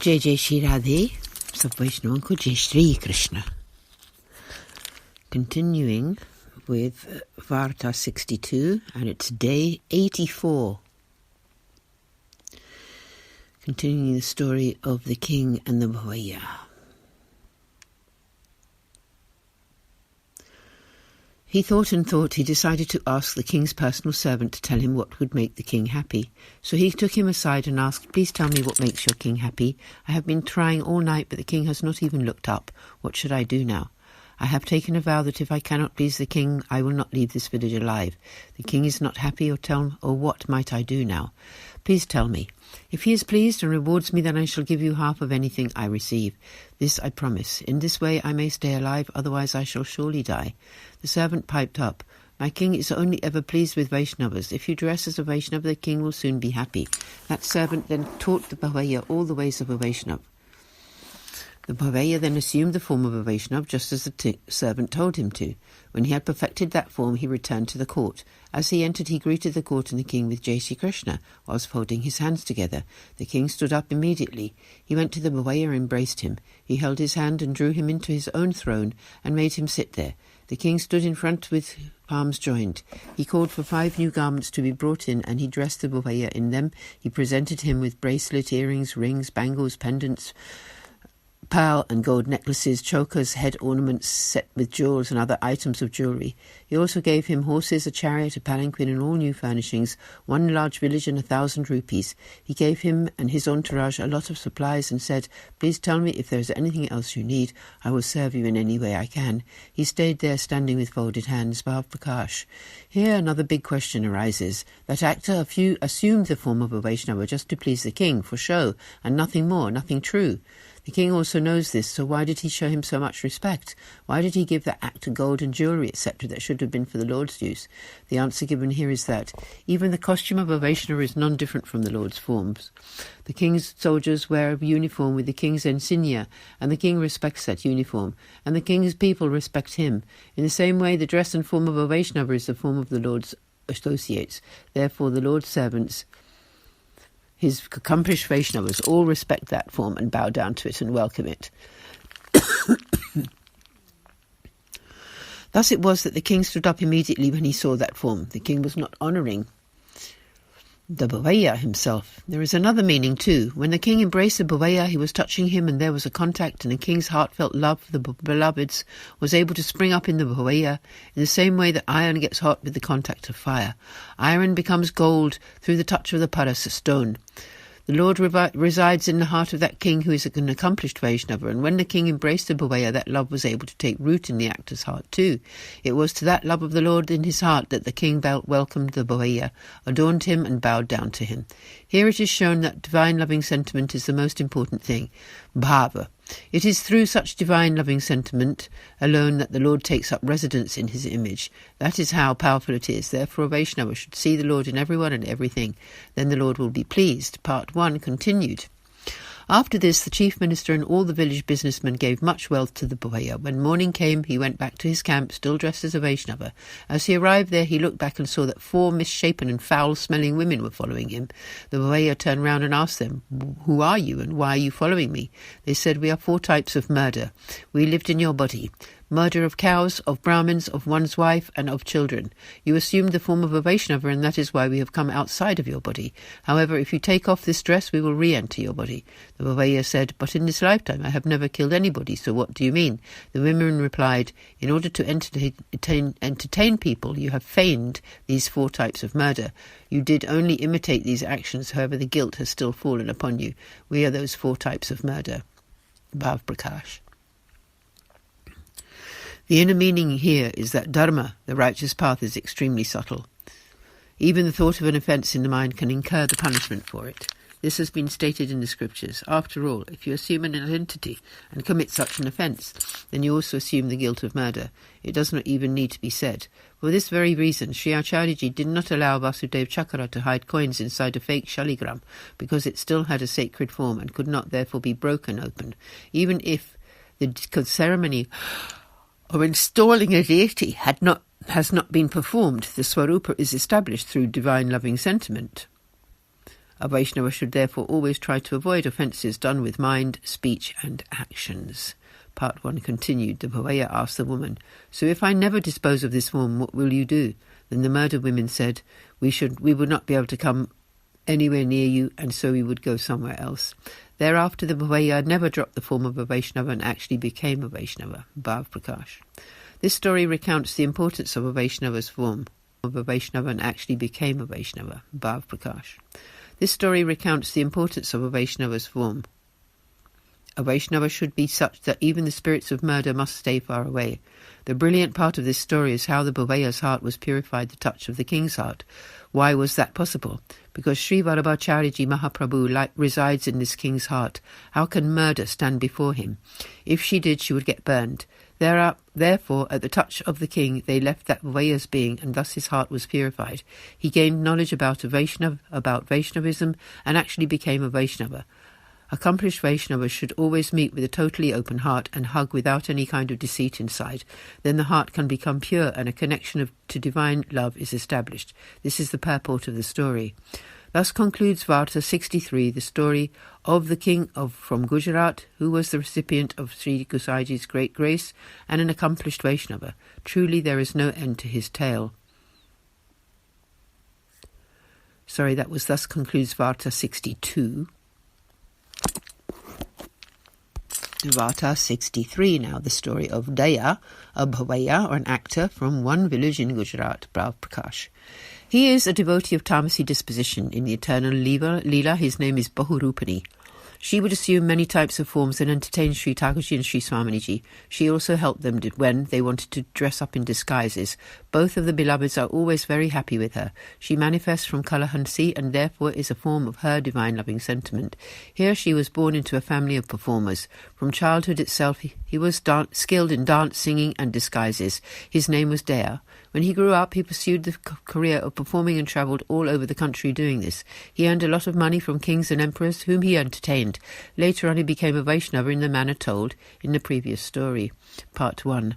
जय जय श्री राधे, सब वैष्णवों को जय Shri Krishna. Continuing with Varta 62, and it's day 84. Continuing the story of the king and the Vraja. He thought and thought. He decided to ask the king's personal servant to tell him what would make the king happy. So he took him aside and asked, "Please tell me what makes your king happy. I have been trying all night, but the king has not even looked up. What should I do now? I have taken a vow that if I cannot please the king, I will not leave this village alive. The king is not happy, or what might I do now? Please tell me. If he is pleased and rewards me, then I shall give you half of anything I receive. This I promise. In this way I may stay alive, otherwise I shall surely die." The servant piped up, "My king is only ever pleased with Vaishnavas. If you dress as a Vaishnava, the king will soon be happy." That servant then taught the Vraja all the ways of a Vaishnava. The Vraja then assumed the form of a Vaishnava, just as the servant told him to. When he had perfected that form, he returned to the court. As he entered, he greeted the court and the king with Jai Shri Krishna, whilst folding his hands together. The king stood up immediately. He went to the Vraja and embraced him. He held his hand and drew him into his own throne and made him sit there. The king stood in front with palms joined. He called for 5 new garments to be brought in, and he dressed the Vraja in them. He presented him with bracelet, earrings, rings, bangles, pendants, pearl and gold necklaces, chokers, head ornaments set with jewels and other items of jewellery. He also gave him horses, a chariot, a palanquin and all new furnishings, 1 large village and 1,000 rupees. He gave him and his entourage a lot of supplies and said, "Please tell me if there is anything else you need. I will serve you in any way I can." He stayed there standing with folded hands. Bhav Prakash. Here another big question arises. That actor assumed the form of a Vaishnava just to please the king, for show, and nothing more, nothing true. The king also knows this, so why did he show him so much respect? Why did he give the actor gold and jewellery, etc., that should have been for the Lord's use? The answer given here is that even the costume of a Vaishnava is non-different from the Lord's forms. The king's soldiers wear a uniform with the king's insignia, and the king respects that uniform, and the king's people respect him. In the same way, the dress and form of a Vaishnava is the form of the Lord's associates. Therefore, the Lord's servants, his accomplished Vaishnavas, all respect that form and bow down to it and welcome it. Thus it was that the king stood up immediately when he saw that form. The king was not honouring the Vraja himself. There is another meaning too. When the king embraced the Vraja, he was touching him, and there was a contact, and the king's heartfelt love for the beloveds was able to spring up in the Vraja in the same way that iron gets hot with the contact of fire. Iron becomes gold through the touch of the paras, stone. The Lord resides in the heart of that king who is an accomplished Vaishnava, and when the king embraced the Vraja, that love was able to take root in the actor's heart too. It was to that love of the Lord in his heart that the king welcomed the Vraja, adorned him and bowed down to him. Here it is shown that divine loving sentiment is the most important thing, bhava. It is through such divine loving sentiment alone that the Lord takes up residence in his image. That is how powerful it is. Therefore a Vaishnava should see the Lord in everyone and everything. Then the Lord will be pleased. Part 1 continued. After this, the chief minister and all the village businessmen gave much wealth to the Vraja. When morning came, he went back to his camp, still dressed as a Vaishnava. As he arrived there, he looked back and saw that 4 misshapen and foul-smelling women were following him. The Vraja turned round and asked them, "Who are you, and why are you following me?" They said, "We are 4 types of murder. We lived in your body. Murder of cows, of Brahmins, of one's wife, and of children. You assumed the form of a Vaishnava, and that is why we have come outside of your body. However, if you take off this dress, we will re-enter your body." The Vraja said, "But in this lifetime I have never killed anybody, so what do you mean?" The women replied, "In order to entertain people, you have feigned these 4 types of murder. You did only imitate these actions, however the guilt has still fallen upon you. We are those 4 types of murder." Bhav Prakash. The inner meaning here is that dharma, the righteous path, is extremely subtle. Even the thought of an offence in the mind can incur the punishment for it. This has been stated in the scriptures. After all, if you assume an identity and commit such an offence, then you also assume the guilt of murder. It does not even need to be said. For this very reason, Sri Acharyaji did not allow Vasudev Chakra to hide coins inside a fake shaligram, because it still had a sacred form and could not therefore be broken open. Even if the ceremony or installing a deity has not been performed, the Swarupa is established through divine loving sentiment. A Vaishnava should therefore always try to avoid offences done with mind, speech and actions. Part 1 continued. The Bhavaya asked the woman, "So if I never dispose of this woman, what will you do?" Then the murdered women said, We would not be able to come anywhere near you, and so we would go somewhere else. Thereafter the Bhavaya never dropped the form of a Vaishnava and actually became a Vaishnava. Bhav Prakash. This story recounts the importance of a Vaishnava's form of a Vaishnava and actually became a Vaishnava. Bhav Prakash. This story recounts the importance of a Vaishnava's form. A Vaishnava should be such that even the spirits of murder must stay far away. The brilliant part of this story is how the Bhavaya's heart was purified the touch of the king's heart. Why was that possible? Because Sri Vallabhacharyaji Mahaprabhu resides in this king's heart. How can murder stand before him? If she did, she would get burned. Therefore, at the touch of the king, they left that Bhavaya's being, and thus his heart was purified. He gained knowledge about Vaishnavism, and actually became a Vaishnava. Accomplished Vaishnavas should always meet with a totally open heart and hug without any kind of deceit inside. Then the heart can become pure and a connection to divine love is established. This is the purport of the story. Thus concludes Varta 63, the story of the king from Gujarat, who was the recipient of Sri Gosaiji's great grace and an accomplished Vaishnava. Truly there is no end to his tale. Thus concludes Varta 62. Varta 63 now, the story of Daya, a Bhavaya or an actor from one village in Gujarat, Bhav Prakash. He is a devotee of Tamasi disposition. In the eternal Leela, his name is Bahurupani. She would assume many types of forms and entertain Sri Thakurji and Sri Swaminiji. She also helped them when they wanted to dress up in disguises. Both of the beloveds are always very happy with her. She manifests from Kalahansi and therefore is a form of her divine loving sentiment. Here she was born into a family of performers. From childhood itself he was skilled in dance, singing and disguises. His name was Daya. When he grew up, he pursued the career of performing and travelled all over the country doing this. He earned a lot of money from kings and emperors, whom he entertained. Later on, he became a Vaishnava in the manner told in the previous story. Part 1.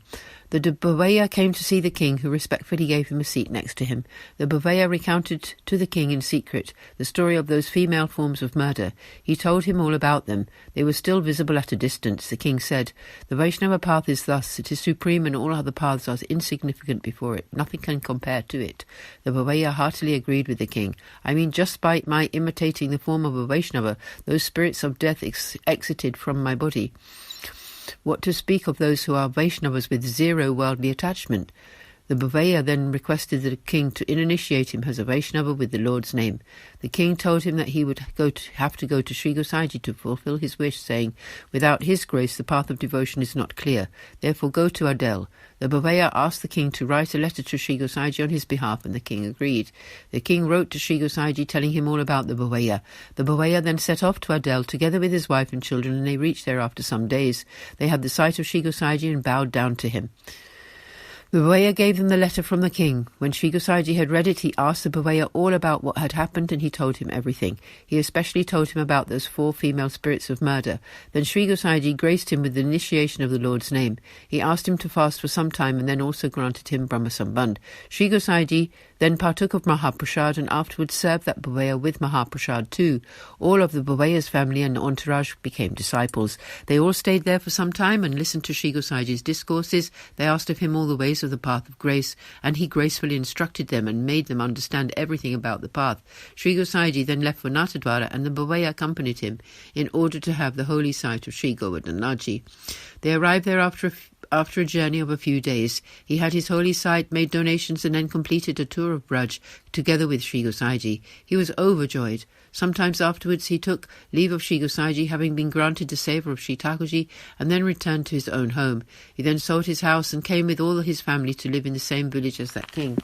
The Bhavaya came to see the king, who respectfully gave him a seat next to him. The Bhavaya recounted to the king in secret the story of those female forms of murder. He told him all about them. They were still visible at a distance. The king said, "The Vaishnava path is thus. It is supreme and all other paths are insignificant before it. Nothing can compare to it." The Bhavaya heartily agreed with the king. "I mean, just by my imitating the form of a Vaishnava, those spirits of death exited from my body. What to speak of those who are Vaishnavas with zero worldly attachment?" The Bhavaya then requested the king to initiate him as a Vaishnava with the Lord's name. The king told him that he would have to go to Sri Gosaiji to fulfill his wish, saying, "Without his grace the path of devotion is not clear. Therefore go to Adel." The Bhavaya asked the king to write a letter to Sri Gosaiji on his behalf, and the king agreed. The king wrote to Sri Gosaiji telling him all about the Bhavaya. The Bhavaya then set off to Adel together with his wife and children, and they reached there after some days. They had the sight of Sri Gosaiji and bowed down to him. The Bhavaya gave them the letter from the king. When Sri Gosaiji had read it, he asked the Bhavaya all about what had happened, and he told him everything. He especially told him about those 4 female spirits of murder. Then Sri Gosaiji graced him with the initiation of the Lord's name. He asked him to fast for some time and then also granted him Brahma Sambandh. Sri Gosaiji then partook of Mahaprasad and afterwards served that Bhavaya with Mahaprasad too. All of the Bhavaya's family and entourage became disciples. They all stayed there for some time and listened to Sri Gosaiji's discourses. They asked of him all the ways of the path of grace, and he gracefully instructed them and made them understand everything about the path. Sri Gosaiji then left for Natadwara, and the Bhavaya accompanied him in order to have the holy sight of Sri Govardhanaji. They arrived there after a journey of a few days. He had his holy sight, made donations, and then completed a tour of Vraja together with Sri Gosaiji. He was overjoyed. Sometimes afterwards he took leave of Sri Gosaiji, having been granted the Seva of Sri Thakurji, and then returned to his own home. He then sold his house and came with all his family to live in the same village as that king.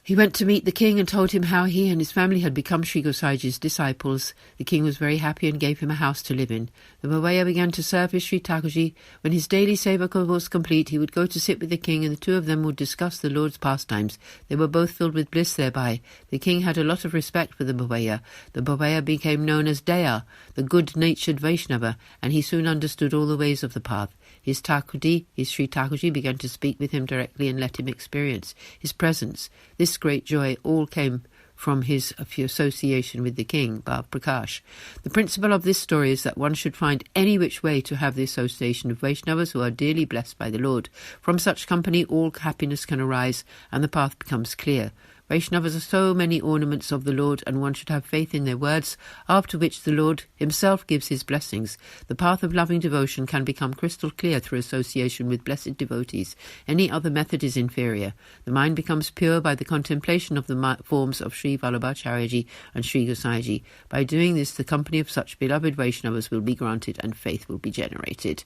He went to meet the king and told him how he and his family had become Sri Gosaiji's disciples. The king was very happy and gave him a house to live in. The Bhavaya began to serve his Sri Thakurji. When his daily seva was complete, he would go to sit with the king, and the two of them would discuss the Lord's pastimes. They were both filled with bliss thereby. The king had a lot of respect for the Bhavaya. The Bhavaya became known as Daya, the good-natured Vaishnava, and he soon understood all the ways of the path. His Sri Thakurji, began to speak with him directly and let him experience his presence. This great joy all came from his association with the king, Bhav Prakash. The principle of this story is that one should find any which way to have the association of Vaishnavas who are dearly blessed by the Lord. From such company all happiness can arise and the path becomes clear. Vaishnavas are so many ornaments of the Lord, and one should have faith in their words, after which the Lord himself gives his blessings. The path of loving devotion can become crystal clear through association with blessed devotees. Any other method is inferior. The mind becomes pure by the contemplation of the forms of Sri Vallabhacharyaji and Sri Gosaiji. By doing this, the company of such beloved Vaishnavas will be granted and faith will be generated.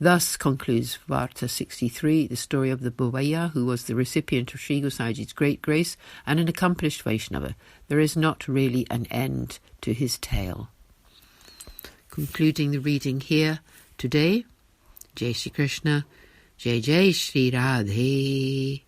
Thus concludes Varta 63, the story of the Bovaya, who was the recipient of Sri Gosaiji's great grace and an accomplished Vaishnava. There is not really an end to his tale. Concluding the reading here today, Jai Shri Krishna, Jai Jai Shri Radhe.